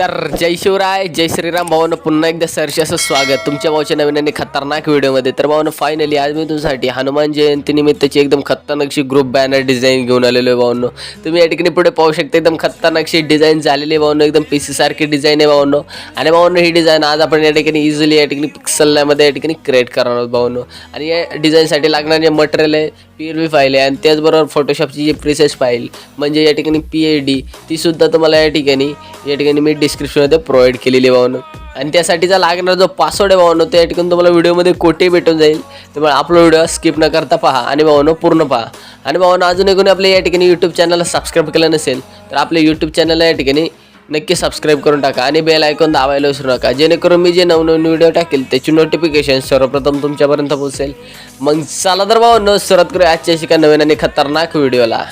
तर जय शिवराय जय श्रीराम भावांनो, पुन्हा एकदा सरशी असं स्वागत तुमच्या भावाच्या नवीन आणि खतरनाक व्हिडिओमध्ये। तर भावांनो फायनली आज मी तुमच्यासाठी हनुमान जयंती निमित्ताची एकदम खतरनाकशी ग्रुप बॅनर डिझाईन घेऊन आलेलो आहे भावांनो। तुम्ही या ठिकाणी पुढे पाहू शकता एकदम खतरनाकशी डिझाईन झालेली आहे भावांनो, एकदम पीसी सारखी डिझाईन आहे भावांनो। आणि भावांनो ही डिझाईन आज आपण या ठिकाणी इझिली या ठिकाणी पिक्सलमध्ये या ठिकाणी क्रिएट करणार आहोत भावांनो। आणि या डिझाईनसाठी लागणारे मटेरियल आहे PLV फाईल आहे, आणि त्याचबरोबर फोटोशॉपची जी प्रीसेट फाईल म्हणजे या ठिकाणी PAD ती सुद्धा तुम्हाला या ठिकाणी मी डिस्क्रिप्शनमध्ये प्रोव्हाइड केलेली आहे भावांनो। आणि त्यासाठीचा लागणारा जो पासवर्ड आहे भावांनो त्या ठिकाणी तुम्हाला व्हिडिओमध्ये कोठे भेटून जाईल, त्यामुळे आपला व्हिडिओ स्किप न करता पहा आणि भावांनो पूर्ण पहा। आणि भावांनो अजून एक कोणी आपल्या या ठिकाणी यूट्यूब चॅनलला सबस्क्राईब केलं नसेल तर आपल्या यूट्यूब चॅनलला या ठिकाणी नक्की सबस्क्राईब करून टाका आणि बेल आयकॉन दाबायला विसरू नका, जेणेकरून मी जे नवनवीन व्हिडिओ टाकेल त्याची नोटिफिकेशन सर्वप्रथम तुमच्यापर्यंत पोहोचेल। मग चला तर भावांनो सुरुवात करूया आजच्या एका नवीन आणि खतरनाक व्हिडिओला।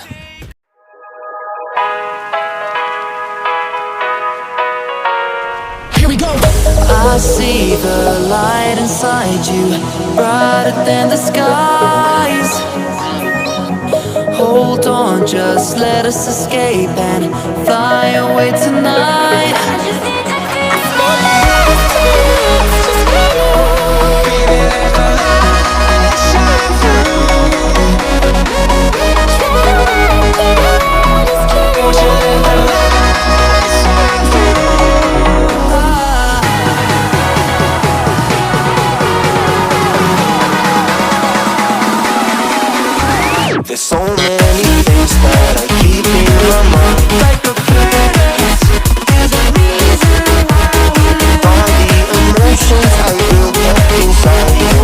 I see the light inside you, brighter than the skies. Hold on, just let us escape and fly away tonight. There's so many things that I keep in my mind, like a past. There's a reason why all the emotions I built up inside you.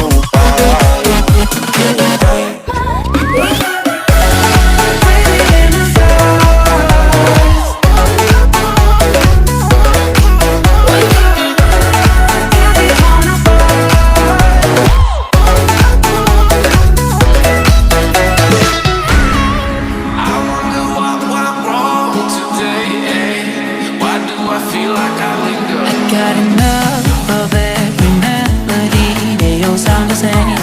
Got enough of every melody, they all sound the same.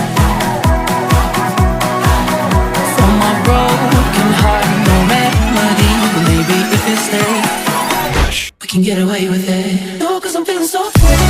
From my broken heart, no remedy, but maybe if you stay, we can get away with it. No, 'cause I'm feeling so free.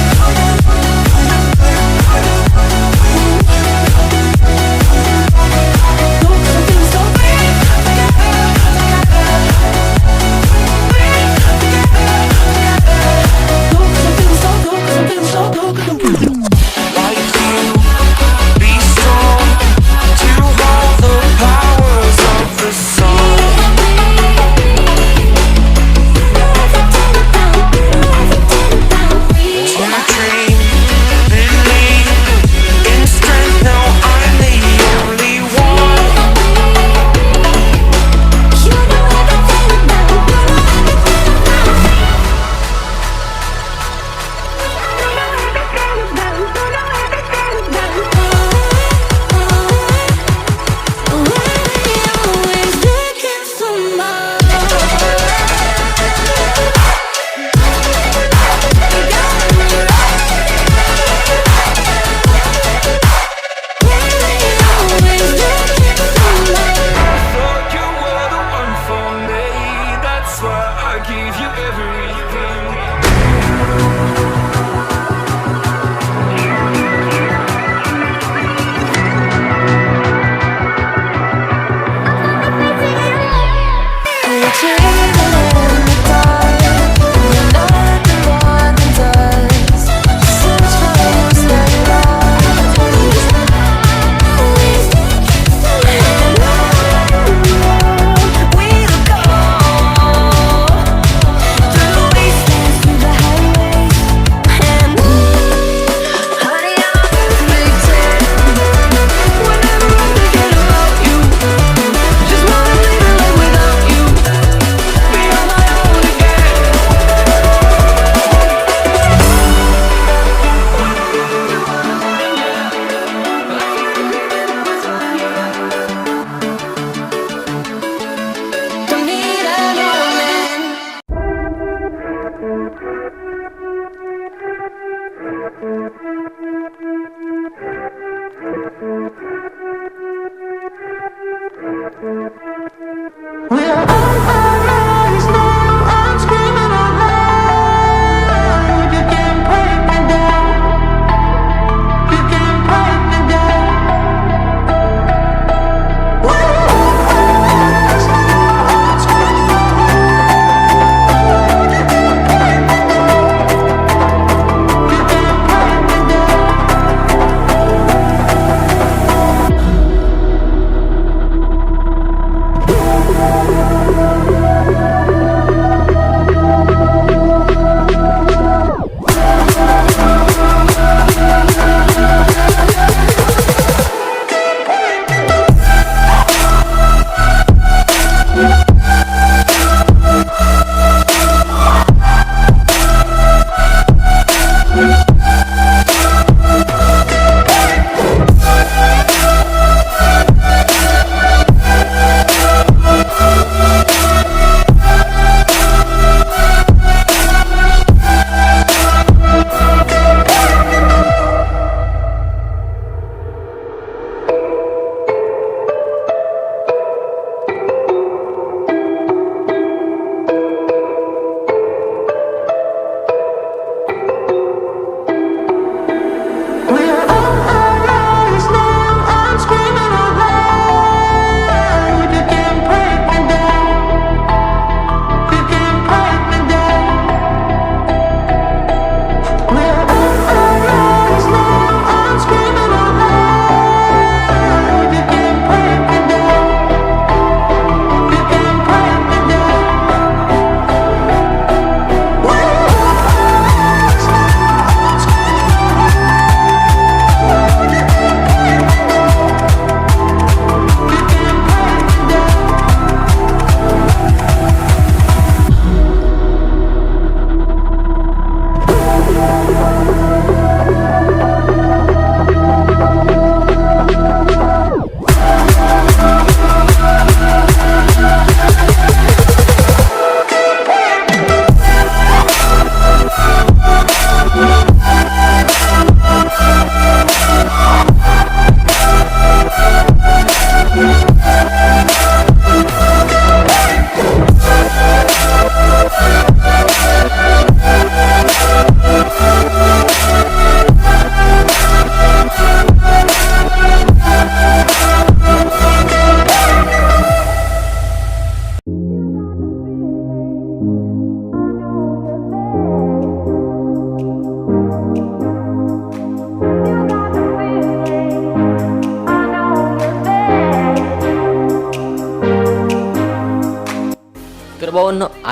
We're on our knees now, I'm screaming out loud.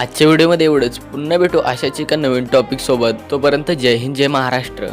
आजच्या व्हिडिओमध्ये एवढंच. पुन्हा भेटू अशाच एका नवीन topic सोबत. तोपर्यंत जय हिंद, जय महाराष्ट्र.